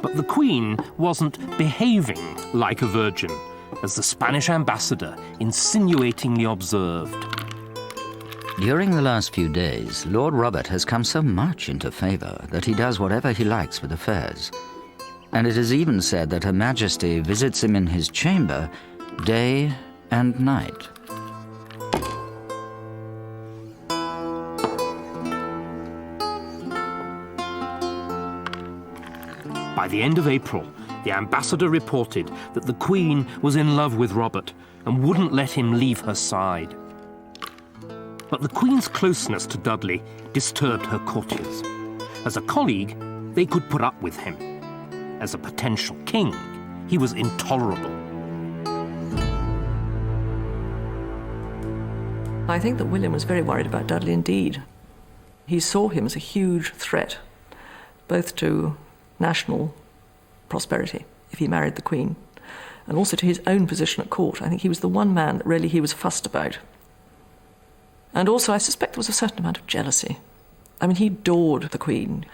But the Queen wasn't behaving like a virgin, as the Spanish ambassador insinuatingly observed. During the last few days, Lord Robert has come so much into favour that he does whatever he likes with affairs. And it is even said that Her Majesty visits him in his chamber day and night. By the end of April, the ambassador reported that the Queen was in love with Robert and wouldn't let him leave her side. But the Queen's closeness to Dudley disturbed her courtiers. As a colleague, they could put up with him. As a potential king, he was intolerable. I think that William was very worried about Dudley indeed. He saw him as a huge threat, both to national prosperity, if he married the Queen, and also to his own position at court. I think he was the one man that really he was fussed about. And also, I suspect there was a certain amount of jealousy. I mean, he adored the Queen,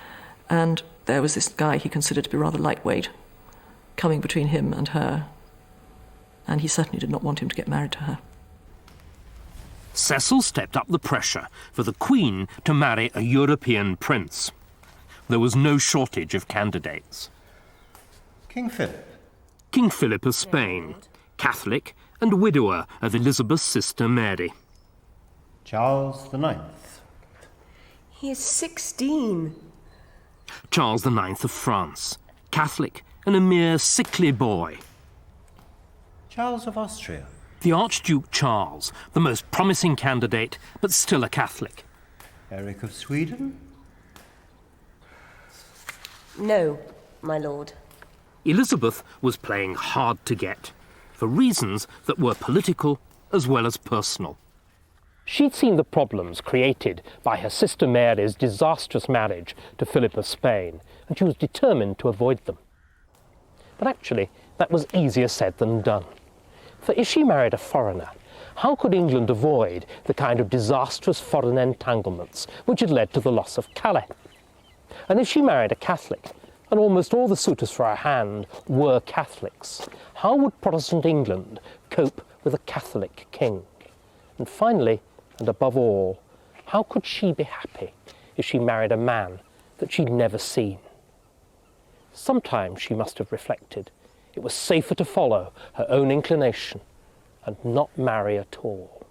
and there was this guy he considered to be rather lightweight coming between him and her, and he certainly did not want him to get married to her. Cecil stepped up the pressure for the Queen to marry a European prince. There was no shortage of candidates. King Philip. King Philip of Spain, Catholic and widower of Elizabeth's sister Mary. Charles the Ninth. He is 16. Charles IX of France, Catholic and a mere sickly boy. Charles of Austria. The Archduke Charles, the most promising candidate, but still a Catholic. Eric of Sweden. No, my lord. Elizabeth was playing hard to get, for reasons that were political as well as personal. She'd seen the problems created by her sister Mary's disastrous marriage to Philip of Spain, and she was determined to avoid them. But actually, that was easier said than done. For if she married a foreigner, how could England avoid the kind of disastrous foreign entanglements which had led to the loss of Calais? And if she married a Catholic, and almost all the suitors for her hand were Catholics, how would Protestant England cope with a Catholic king? And finally, and above all, how could she be happy if she married a man that she'd never seen? Sometimes, she must have reflected, it was safer to follow her own inclination and not marry at all.